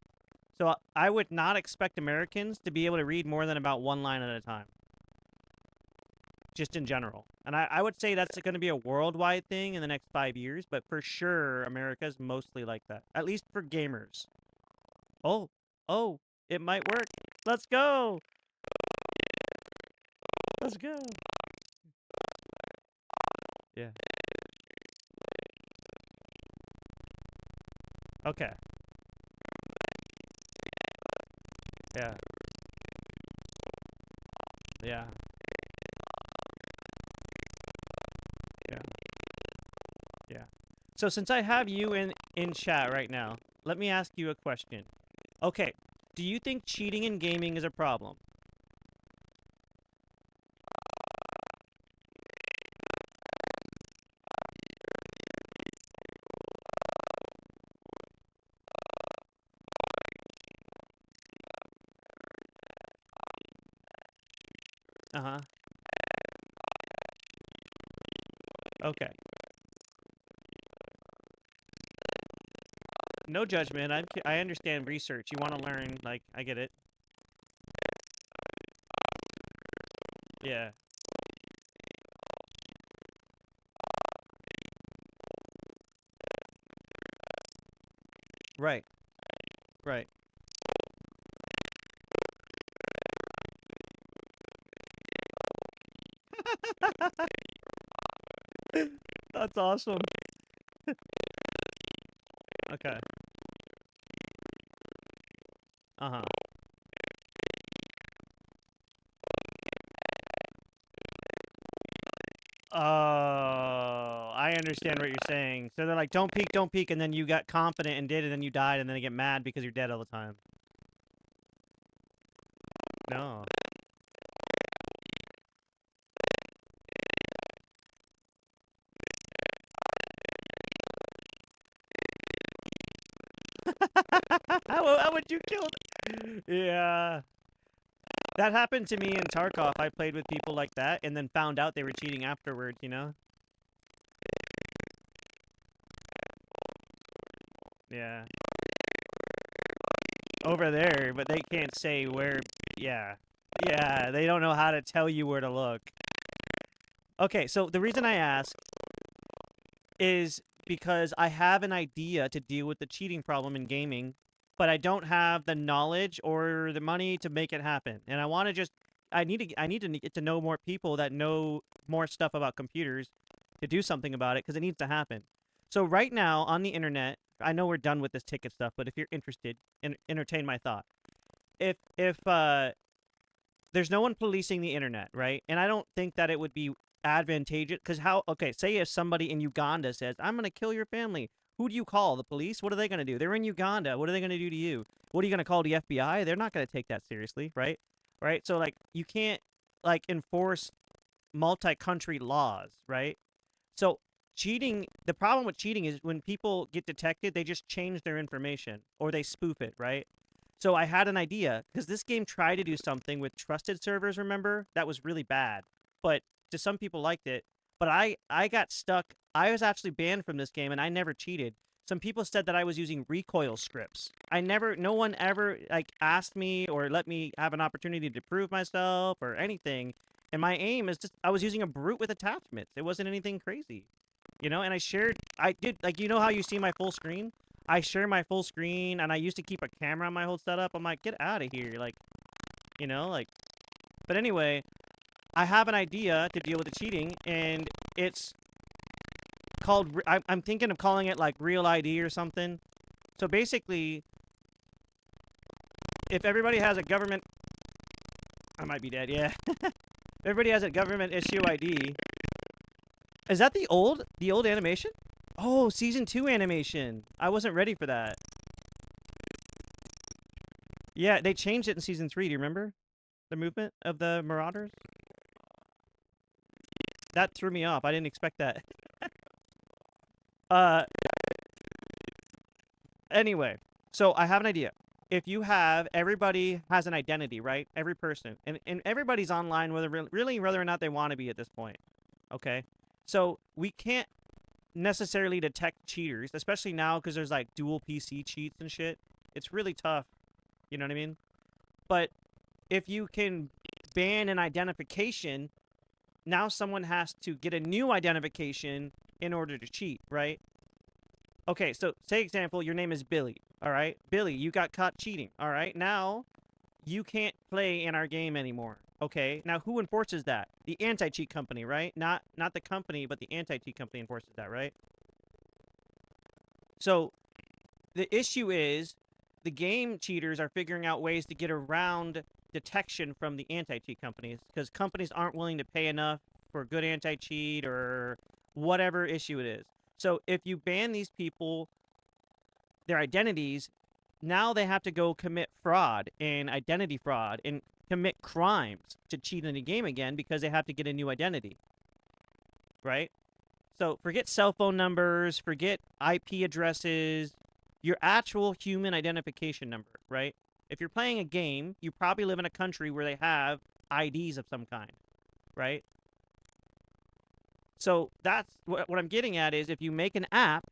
So I would not expect Americans to be able to read more than about one line at a time. Just in general. And I would say that's going to be a worldwide thing in the next 5 years, but for sure, America's mostly like that. At least for gamers. Oh, it might work. Let's go. Let's go. Yeah. Okay. Yeah. Yeah. Yeah. Yeah. So since I have you in chat right now, let me ask you a question. Okay, do you think cheating in gaming is a problem? Uh-huh. Okay. No judgment. I understand research. You want to learn, like, I get it. Yeah. Right. Right. That's awesome. Okay. Uh-huh. Oh, I understand what you're saying. So they're like, don't peek, and then you got confident and did it, and then you died, and then they get mad because you're dead all the time. No. How would you kill them? Yeah. That happened to me in Tarkov. I played with people like that and then found out they were cheating afterwards, you know? Yeah. Over there, but they can't say where. Yeah. Yeah, they don't know how to tell you where to look. Okay, so the reason I ask is because I have an idea to deal with the cheating problem in gaming, but I don't have the knowledge or the money to make it happen. And I need to get to know more people that know more stuff about computers to do something about it because it needs to happen. So right now on the internet, I know we're done with this ticket stuff, but if you're interested, entertain my thought. If there's no one policing the internet, right? And I don't think that it would be advantageous because say if somebody in Uganda says, I'm going to kill your family, who do you call? The police? What are they going to do? They're in Uganda. What are they going to do to you? What are you going to call the FBI? They're not going to take that seriously, right? Right? So like you can't like enforce multi-country laws, right? So cheating, the problem with cheating is when people get detected, they just change their information or they spoof it, right? So I had an idea because this game tried to do something with trusted servers, remember? That was really bad. But to some people liked it. But I got stuck. I was actually banned from this game and I never cheated. Some people said that I was using recoil scripts. No one ever like asked me or let me have an opportunity to prove myself or anything. And my aim is just, I was using a brute with attachments. It wasn't anything crazy, you know? And I did, like, you know how you see my full screen? I share my full screen and I used to keep a camera on my whole setup. I'm like, get out of here. Like, you know, like, but anyway, I have an idea to deal with the cheating and it's called, I'm thinking of calling it like Real ID or something. So basically, if everybody has a government, I might be dead, yeah. Everybody has a government issue ID. Is that the old animation? Oh, season 2 animation. I wasn't ready for that. Yeah, they changed it in season 3. Do you remember the movement of the Marauders? That threw me off. I didn't expect that. Anyway, so I have an idea. If you have, everybody has an identity, right? Every person. And everybody's online, whether or not they want to be at this point. Okay? So we can't necessarily detect cheaters, especially now because there's like dual PC cheats and shit. It's really tough. You know what I mean? But if you can ban an identification, now someone has to get a new identification in order to cheat, right? Okay, so say example, your name is Billy, all right? Billy, you got caught cheating, all right? Now, you can't play in our game anymore, okay? Now, who enforces that? The anti-cheat company, right? Not the company, but the anti-cheat company enforces that, right? So, the issue is, the game cheaters are figuring out ways to get around detection from the anti-cheat companies, because companies aren't willing to pay enough for good anti-cheat or whatever issue it is. So if you ban these people, their identities, now they have to go commit fraud and identity fraud and commit crimes to cheat in the game again because they have to get a new identity, right? So forget cell phone numbers, forget IP addresses, your actual human identification number, right? If you're playing a game, you probably live in a country where they have IDs of some kind, right? So that's what I'm getting at is if you make an app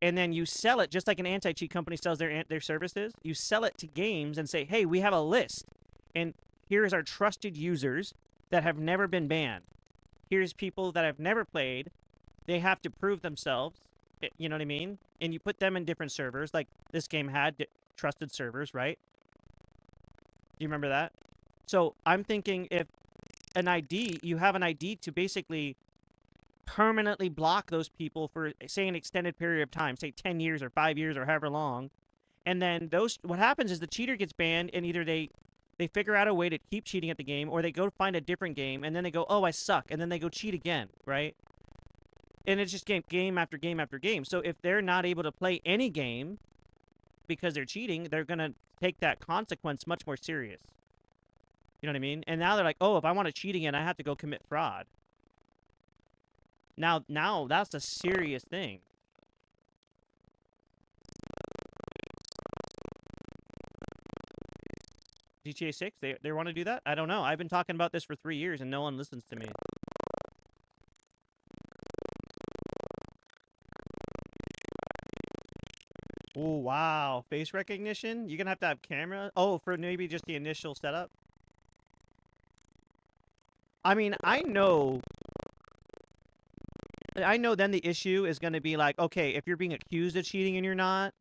and then you sell it just like an anti-cheat company sells their services, you sell it to games and say, hey, we have a list. And here's our trusted users that have never been banned. Here's people that have never played. They have to prove themselves. You know what I mean? And you put them in different servers. Like this game had trusted servers, right? Do you remember that? So I'm thinking if you have an ID to basically permanently block those people for, say, an extended period of time, say 10 years or 5 years or however long. And then what happens is the cheater gets banned and either they figure out a way to keep cheating at the game or they go find a different game and then they go, oh, I suck. And then they go cheat again, right? And it's just game after game after game. So if they're not able to play any game because they're cheating, they're going to take that consequence much more serious. You know what I mean? And now they're like, oh, if I want to cheat again, I have to go commit fraud. Now that's a serious thing. GTA 6, they want to do that? I don't know. I've been talking about this for 3 years and no one listens to me. Oh, wow. Face recognition? You're going to have camera? Oh, for maybe just the initial setup? I mean, I know I know then the issue is going to be like, okay, if you're being accused of cheating and you're not,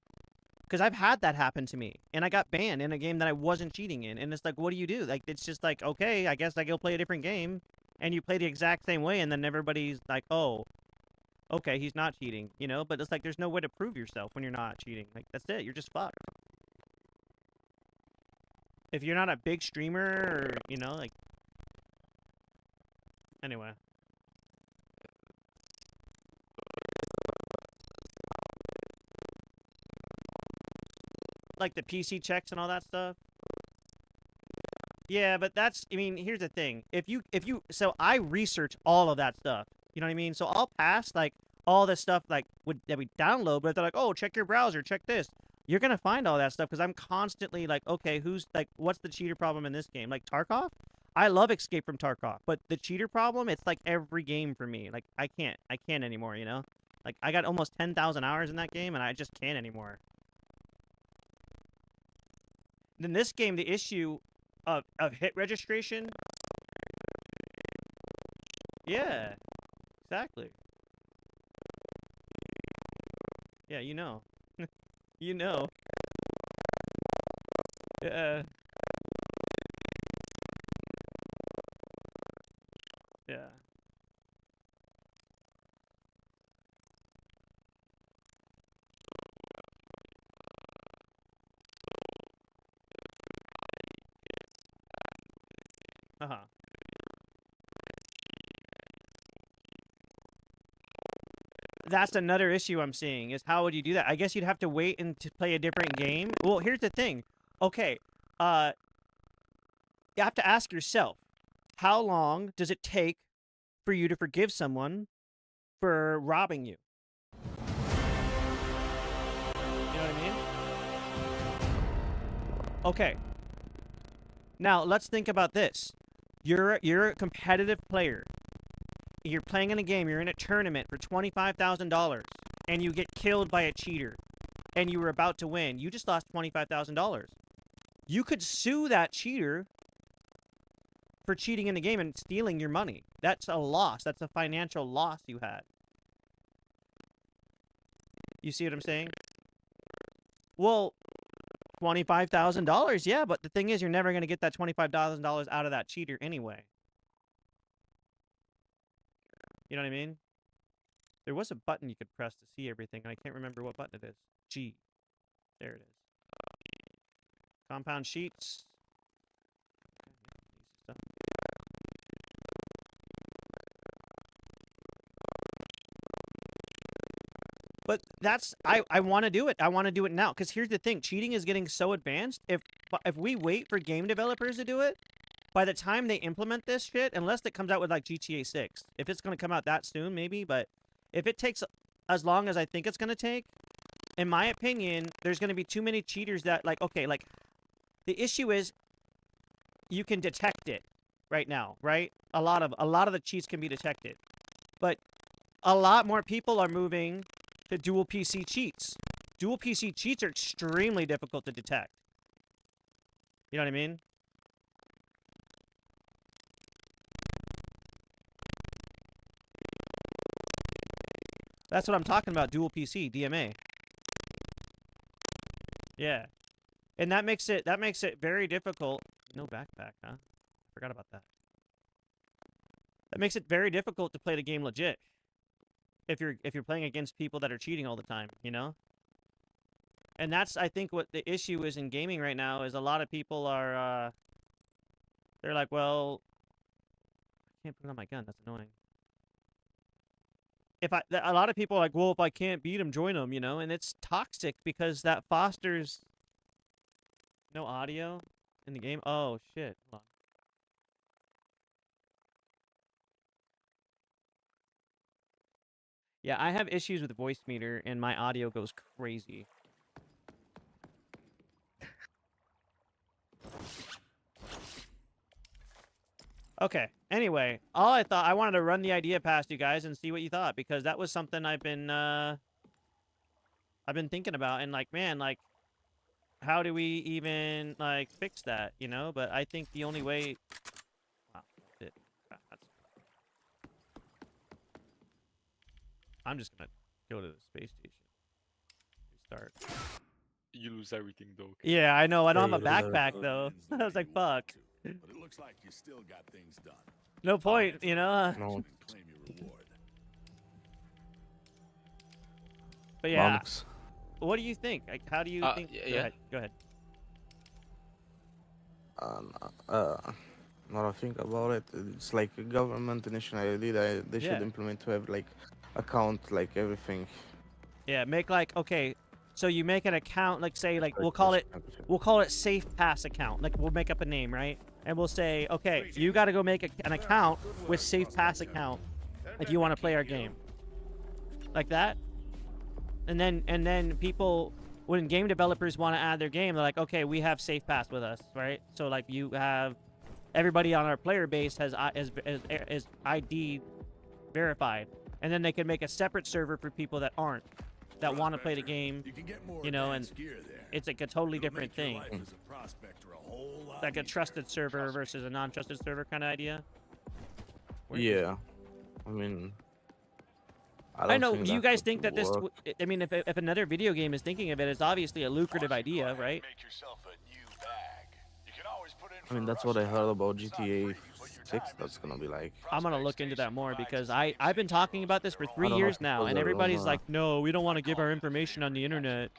because I've had that happen to me, and I got banned in a game that I wasn't cheating in, and it's like, what do you do? Like, it's just like, okay, I guess I go play a different game, and you play the exact same way, and then everybody's like, oh, okay, he's not cheating, you know? But it's like, there's no way to prove yourself when you're not cheating. Like, that's it. You're just fucked. If you're not a big streamer, or, you know, like... Anyway. Like the PC checks and all that stuff. Yeah, but that's, I mean, here's the thing. So I research all of that stuff. You know what I mean? So I'll pass, like, all this stuff, like, that we download, but they're like, oh, check your browser, check this. You're going to find all that stuff, because I'm constantly like, okay, what's the cheater problem in this game? Like, Tarkov? I love Escape from Tarkov, but the cheater problem, it's like every game for me. Like, I can't anymore, you know? Like, I got almost 10,000 hours in that game, and I just can't anymore. In this game, the issue of hit registration... Yeah, exactly. Yeah, you know. You know. Yeah. Yeah. Uh-huh. That's another issue I'm seeing, is how would you do that? I guess you'd have to wait and to play a different game. Well, here's the thing. Okay, you have to ask yourself, how long does it take for you to forgive someone for robbing you? You know what I mean? Okay. Now, let's think about this. You're a competitive player. You're playing in a game, you're in a tournament for $25,000, and you get killed by a cheater, and you were about to win. You just lost $25,000. You could sue that cheater for cheating in the game and stealing your money. That's a loss. That's a financial loss you had. You see what I'm saying? Well, $25,000, yeah, but the thing is, you're never going to get that $25,000 out of that cheater anyway. You know what I mean? There was a button you could press to see everything, and I can't remember what button it is. G. There it is. Compound sheets. But that's, I want to do it. I want to do it now. Because here's the thing. Cheating is getting so advanced. If we wait for game developers to do it, by the time they implement this shit, unless it comes out with like GTA 6, if it's going to come out that soon, maybe, but if it takes as long as I think it's going to take, in my opinion, there's going to be too many cheaters that, like, okay, like, the issue is you can detect it right now, right? A lot of the cheats can be detected. But a lot more people are moving to dual PC cheats. Dual PC cheats are extremely difficult to detect. You know what I mean? That's what I'm talking about, dual PC, DMA. Yeah. And that makes it very difficult. No backpack, huh? Forgot about that. That makes it very difficult to play the game legit. If you're playing against people that are cheating all the time, you know? And that's, I think, what the issue is in gaming right now, is a lot of people are, they're like, well, I can't put it on my gun, that's annoying. A lot of people are like, well, if I can't beat him, join him, you know? And it's toxic, because that fosters... No audio in the game? Oh, shit. Hold on. Yeah, I have issues with voice meter, and my audio goes crazy. Okay, anyway, I wanted to run the idea past you guys and see what you thought, because that was something I've been thinking about, and like, man, like, how do we even, like, fix that, you know? But I think the only way... Wow, that's it. I'm just gonna go to the space station. Restart. You lose everything though. Yeah, I know. I don't Yeah, have a you lose backpack everything. though. Ends the I was way like, you want fuck. it to, but it looks like you still got things done. No point, you know. No. And claim your reward. But yeah, Monks. what do you think? Like, how do you think? yeah, Go yeah. ahead. Go ahead. Now I think about it, it's like a government initiative. They should Yeah. implement to have like account like everything. Yeah, make like okay. So you make an account, like say, like we'll Everything. call it Safe Pass account. Like we'll make up a name, right? And we'll say, okay, you got to go make an account with Safe Pass account if you want to play our game. Like that. And then people, when game developers want to add their game, they're like, okay, we have Safe Pass with us, right? So like you have everybody on our player base has is ID verified, and then they can make a separate server for people that aren't, that want to play the game. You can get more you know, and advanced gear there. It's like a totally It'll different make your thing. life as a prospector a whole lot Like a easier. trusted server versus a non-trusted server kind of idea. Yeah, I mean, I don't know. think Do you that guys would think that this? work. I mean, if another video game is thinking of it, it's obviously a lucrative Why don't you go idea, ahead and right? Make yourself a new bag. You can always put in I mean, for a that's what I rush heard hour. about It's not GTA free, but your 6. time That's is gonna be free. like. I'm gonna Prospect look into that Station more provides because a I've been safe talking zone about this for their 3 own know years if now, and they're everybody's on, like, no, we don't want to give our information on the internet.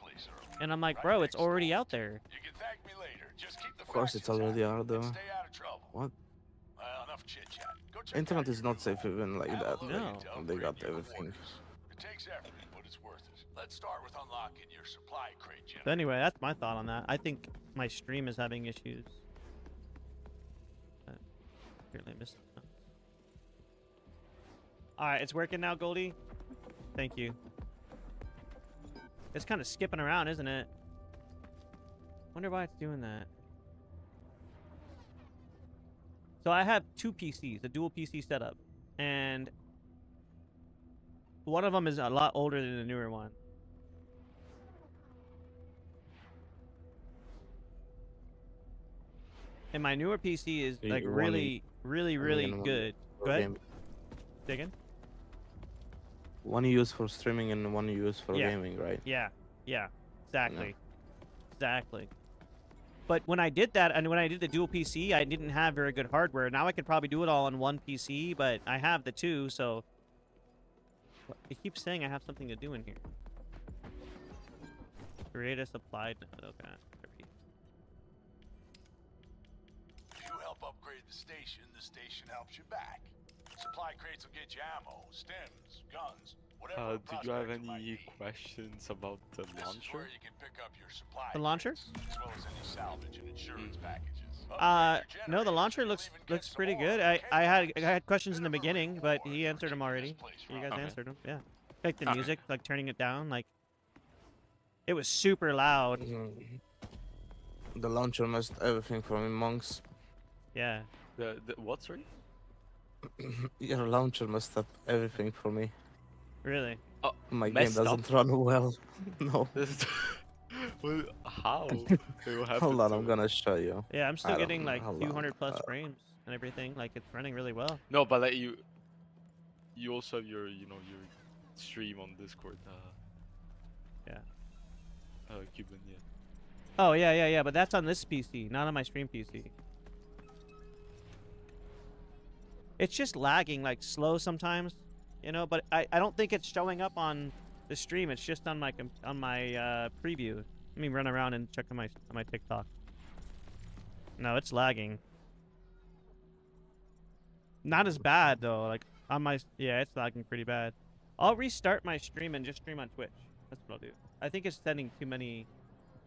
And I'm like, bro, it's already out there. You can thank me later. Just keep the Of course, it's fractions already happy out there. and Stay out of trouble. What? Well, enough chit chat. Go check Internet out is your not new safe home. even like Have a that. look No. to They upgrade got your everything. quarters. It takes effort, but it's worth it. Let's start with unlocking your supply crate generator. So anyway, that's my thought on that. I think my stream is having issues. Apparently I missed it. All right, it's working now, Goldie. Thank you. It's kind of skipping around, isn't it? Wonder why it's doing that. So I have 2 PCs, a dual PC setup, and one of them is a lot older than the newer one. And my newer PC is You like want really, really, really and one good. for Go ahead. game- Say again? One you use for streaming and one you use for Yeah. gaming, right? Yeah, exactly. Exactly. But when I did that, and when I did the dual PC, I didn't have very good hardware. Now I could probably do it all on one PC, but I have the 2, so... It keeps saying I have something to do in here. Create a supplied node, okay. If you help upgrade the station helps you back. Supply crates will get you ammo, stims, guns, whatever. a Do you have prospector might any need. questions about the This is launcher? where you can pick up your supply The launcher? crates, as well as any salvage and insurance packages. No, the Upgrade your launcher generators, looks you'll even get pretty some good. more I had cables. questions in the Bit of a beginning, but he reward answered for them keeping already. this place You guys running. Okay. answered them, yeah. Like the Okay. music, like turning it down, like it was super loud. Mhm. The launcher must everything for me, monks. Yeah. The what, sorry? Your launcher must have everything for me. Really? My game Messed up. doesn't run well. No. Well, how? What Hold on, I'm happened to gonna show you. Yeah, I'm still I don't getting know like how long, 200 plus uh, frames and everything. Like it's running really well. No, but like you also have your, your stream on Discord. Yeah. Cuban, yeah. Oh yeah. But that's on this PC, not on my stream PC. It's just lagging, like slow sometimes, you know. But I don't think it's showing up on the stream. It's just on my preview. Let me run around and check on my TikTok. No, it's lagging. Not as bad though. Like on my it's lagging pretty bad. I'll restart my stream and just stream on Twitch. That's what I'll do. I think it's sending too many